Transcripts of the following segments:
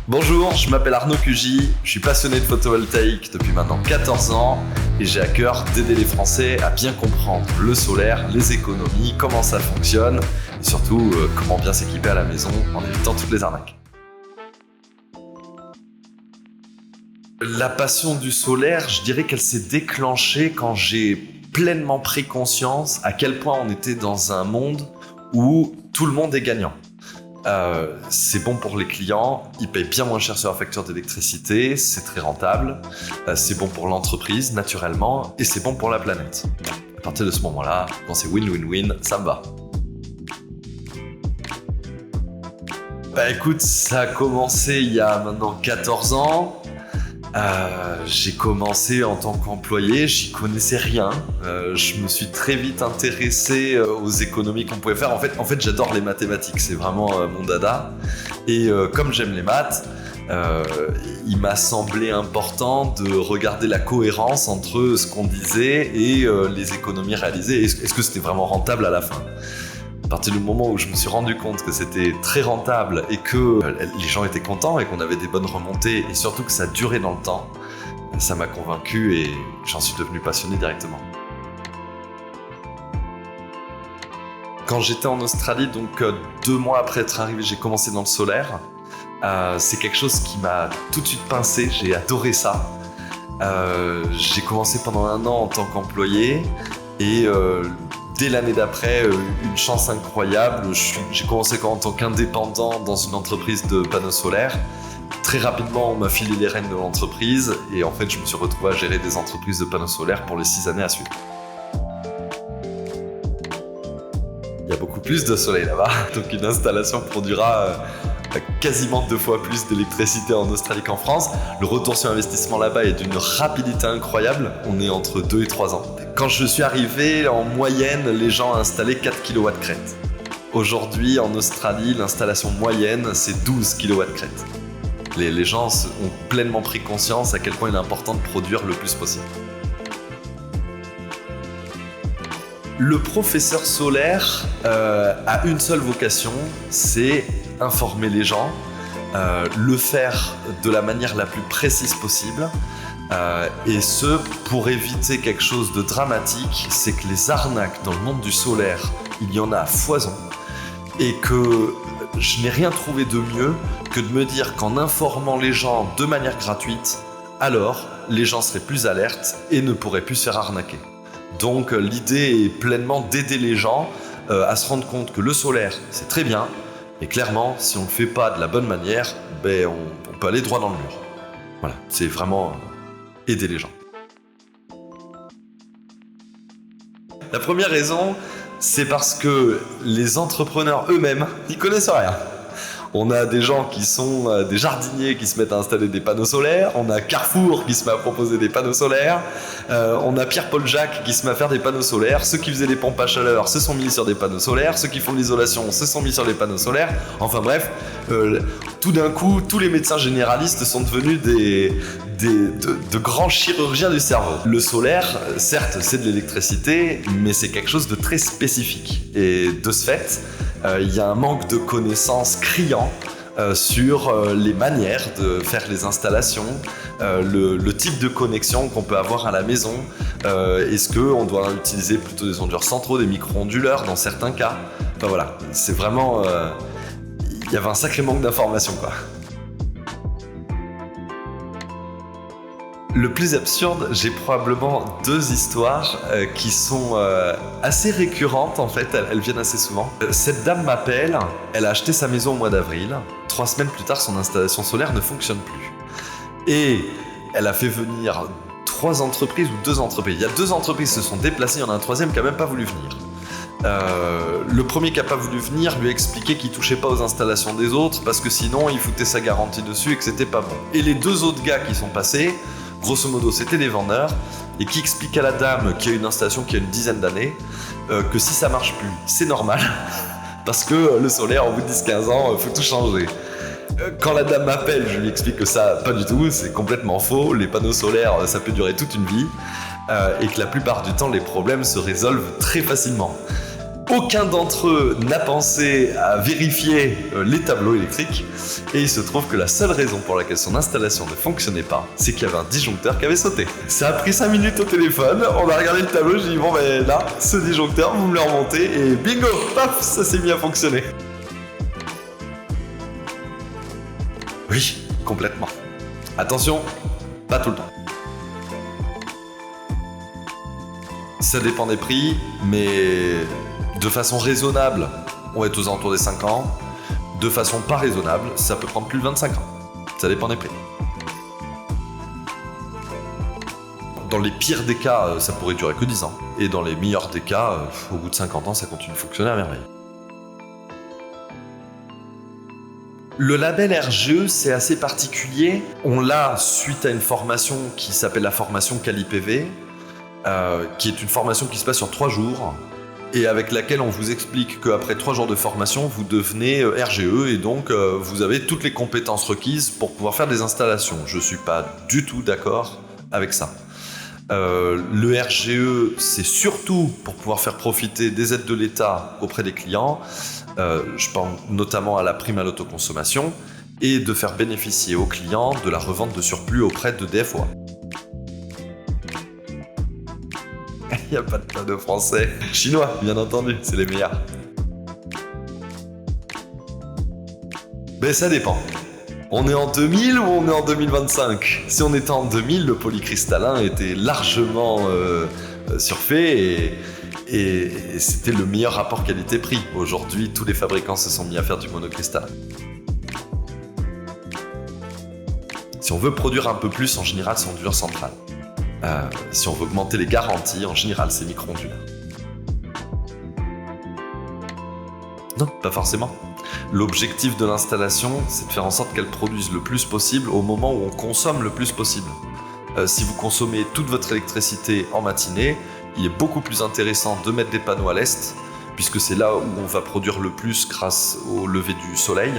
Bonjour, je m'appelle Arnaud Cugy, je suis passionné de photovoltaïque depuis maintenant 14 ans et j'ai à cœur d'aider les Français à bien comprendre le solaire, les économies, comment ça fonctionne et surtout comment bien s'équiper à la maison en évitant toutes les arnaques. La passion du solaire, je dirais qu'elle s'est déclenchée quand j'ai pleinement pris conscience à quel point on était dans un monde où tout le monde est gagnant. C'est bon pour les clients, ils payent bien moins cher sur leur facture d'électricité, c'est très rentable, c'est bon pour l'entreprise naturellement et c'est bon pour la planète. À partir de ce moment-là, quand c'est win-win-win, ça me va. Écoute, ça a commencé il y a maintenant 14 ans. J'ai commencé en tant qu'employé, j'y connaissais rien. Je me suis très vite intéressé aux économies qu'on pouvait faire. En fait, j'adore les mathématiques, c'est vraiment mon dada. Et comme j'aime les maths, il m'a semblé important de regarder la cohérence entre ce qu'on disait et les économies réalisées. Est-ce que c'était vraiment rentable à la fin ? À partir du moment où je me suis rendu compte que c'était très rentable et que les gens étaient contents et qu'on avait des bonnes remontées et surtout que ça durait dans le temps, ça m'a convaincu et j'en suis devenu passionné directement. Quand j'étais en Australie, donc 2 mois après être arrivé, j'ai commencé dans le solaire. C'est quelque chose qui m'a tout de suite pincé, j'ai adoré ça. J'ai commencé pendant 1 an en tant qu'employé et dès l'année d'après, une chance incroyable, j'ai commencé en tant qu'indépendant dans une entreprise de panneaux solaires. Très rapidement, on m'a filé les rênes de l'entreprise et en fait, je me suis retrouvé à gérer des entreprises de panneaux solaires pour les 6 années à suivre. Il y a beaucoup plus de soleil là-bas, donc une installation produira quasiment 2 fois plus d'électricité en Australie qu'en France. Le retour sur investissement là-bas est d'une rapidité incroyable, on est entre 2 et 3 ans. Quand je suis arrivé, en moyenne, les gens installaient 4 kW crête. Aujourd'hui, en Australie, l'installation moyenne, c'est 12 kW crête. Les gens ont pleinement pris conscience à quel point il est important de produire le plus possible. Le professeur solaire a une seule vocation, c'est informer les gens, le faire de la manière la plus précise possible. Et ce, pour éviter quelque chose de dramatique, c'est que les arnaques dans le monde du solaire, il y en a à foison, et que je n'ai rien trouvé de mieux que de me dire qu'en informant les gens de manière gratuite, alors les gens seraient plus alertes et ne pourraient plus se faire arnaquer. Donc l'idée est pleinement d'aider les gens à se rendre compte que le solaire, c'est très bien, mais clairement, si on ne le fait pas de la bonne manière, on peut aller droit dans le mur. Voilà, c'est vraiment aider les gens. La première raison, c'est parce que les entrepreneurs eux-mêmes n'y connaissent rien. On a des gens qui sont des jardiniers qui se mettent à installer des panneaux solaires, on a Carrefour qui se met à proposer des panneaux solaires, on a Pierre-Paul Jacques qui se met à faire des panneaux solaires, ceux qui faisaient des pompes à chaleur se sont mis sur des panneaux solaires, ceux qui font de l'isolation se sont mis sur des panneaux solaires, enfin bref, tout d'un coup, tous les médecins généralistes sont devenus de grands chirurgiens du cerveau. Le solaire, certes, c'est de l'électricité, mais c'est quelque chose de très spécifique. Et de ce fait, il y a un manque de connaissances criant sur les manières de faire les installations, le type de connexion qu'on peut avoir à la maison. Est-ce qu'on doit utiliser plutôt des onduleurs centraux, des micro-onduleurs dans certains cas? Enfin voilà, c'est vraiment... il y avait un sacré manque d'informations, quoi. Le plus absurde, j'ai probablement 2 histoires qui sont assez récurrentes en fait, elles viennent assez souvent. Cette dame m'appelle, elle a acheté sa maison au mois d'avril. 3 semaines plus tard, son installation solaire ne fonctionne plus. Et elle a fait venir 3 entreprises ou 2 entreprises. Il y a 2 entreprises qui se sont déplacées, il y en a un 3e qui n'a même pas voulu venir. Le premier qui n'a pas voulu venir lui a expliqué qu'il ne touchait pas aux installations des autres parce que sinon il foutait sa garantie dessus et que c'était pas bon. Et les 2 autres gars qui sont passés, grosso modo, c'était des vendeurs et qui expliquent à la dame qui a une installation qui a une dizaine d'années que si ça marche plus, c'est normal parce que le solaire, au bout de 10-15 ans, faut tout changer. Quand la dame m'appelle, je lui explique que ça, pas du tout, c'est complètement faux. Les panneaux solaires, ça peut durer toute une vie et que la plupart du temps, les problèmes se résolvent très facilement. Aucun d'entre eux n'a pensé à vérifier les tableaux électriques et il se trouve que la seule raison pour laquelle son installation ne fonctionnait pas, c'est qu'il y avait un disjoncteur qui avait sauté. Ça a pris 5 minutes au téléphone, on a regardé le tableau, j'ai dit bon ben là, ce disjoncteur, vous me le remontez et bingo, paf, ça s'est mis à fonctionner. Oui, complètement. Attention, pas tout le temps. Ça dépend des prix, mais de façon raisonnable, on va être aux alentours des 5 ans. De façon pas raisonnable, ça peut prendre plus de 25 ans. Ça dépend des prix. Dans les pires des cas, ça pourrait durer que 10 ans. Et dans les meilleurs des cas, au bout de 50 ans, ça continue de fonctionner à merveille. Le label RGE, c'est assez particulier. On l'a suite à une formation qui s'appelle la formation CaliPV, qui est une formation qui se passe sur 3 jours et avec laquelle on vous explique qu'après 3 jours de formation, vous devenez RGE et donc vous avez toutes les compétences requises pour pouvoir faire des installations. Je ne suis pas du tout d'accord avec ça. Le RGE, c'est surtout pour pouvoir faire profiter des aides de l'État auprès des clients. Je pense notamment à la prime à l'autoconsommation et de faire bénéficier aux clients de la revente de surplus auprès de DFOA. Il n'y a pas de panneau français. Chinois, bien entendu, c'est les meilleurs. Mais ça dépend. On est en 2000 ou on est en 2025 ? Si on était en 2000, le polycristallin était largement surfait et c'était le meilleur rapport qualité-prix. Aujourd'hui, tous les fabricants se sont mis à faire du monocristallin. Si on veut produire un peu plus, en général, c'est onduleur centrale. Si on veut augmenter les garanties, en général, c'est micro-ondulaire. Non, pas forcément. L'objectif de l'installation, c'est de faire en sorte qu'elle produise le plus possible au moment où on consomme le plus possible. Si vous consommez toute votre électricité en matinée, il est beaucoup plus intéressant de mettre des panneaux à l'est, puisque c'est là où on va produire le plus grâce au lever du soleil.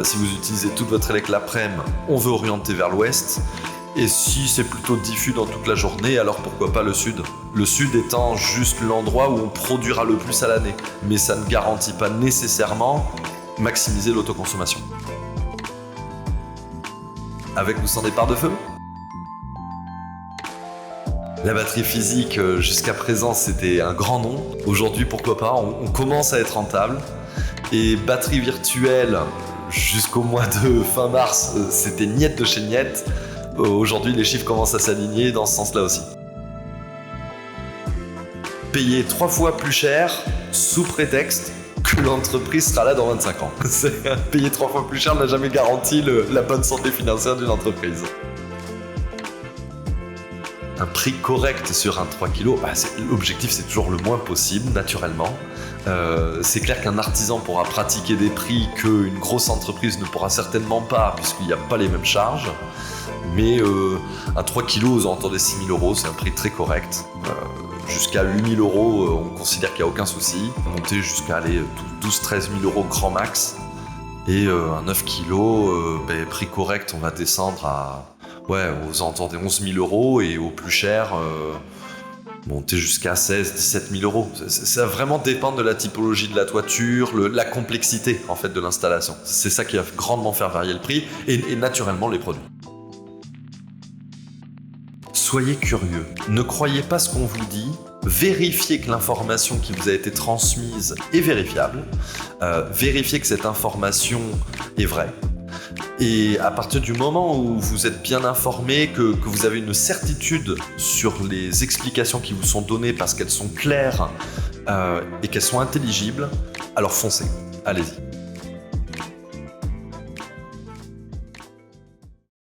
Si vous utilisez toute votre élec l'après-midi, on veut orienter vers l'ouest. Et si c'est plutôt diffus dans toute la journée, alors pourquoi pas le sud ? Le sud étant juste l'endroit où on produira le plus à l'année. Mais ça ne garantit pas nécessairement maximiser l'autoconsommation. Avec ou sans départ de feu ? La batterie physique, jusqu'à présent, c'était un grand nom. Aujourd'hui, pourquoi pas, on commence à être rentable. Et batterie virtuelle, jusqu'au mois de fin mars, c'était niette de chez niette. Aujourd'hui, les chiffres commencent à s'aligner dans ce sens-là aussi. Payer 3 fois plus cher sous prétexte que l'entreprise sera là dans 25 ans. Payer 3 fois plus cher n'a jamais garanti la bonne santé financière d'une entreprise. Un prix correct sur un 3 kg, l'objectif c'est toujours le moins possible, naturellement. C'est clair qu'un artisan pourra pratiquer des prix qu'une grosse entreprise ne pourra certainement pas, puisqu'il n'y a pas les mêmes charges. Mais un 3 kg aux alentours des 6 000 €, c'est un prix très correct. Jusqu'à 8 000 €, on considère qu'il n'y a aucun souci. Monter jusqu'à 12-13 000 € grand max. Et un 9 kg, prix correct, on va descendre aux alentours des 11 000 € et au plus cher, monter jusqu'à 16-17 000 €. Ça va vraiment dépendre de la typologie de la toiture, la complexité en fait de l'installation. C'est ça qui va grandement faire varier le prix et naturellement les produits. Soyez curieux, ne croyez pas ce qu'on vous dit, vérifiez que l'information qui vous a été transmise est vérifiable, vérifiez que cette information est vraie. Et à partir du moment où vous êtes bien informé, que vous avez une certitude sur les explications qui vous sont données parce qu'elles sont claires et qu'elles sont intelligibles, alors foncez, allez-y.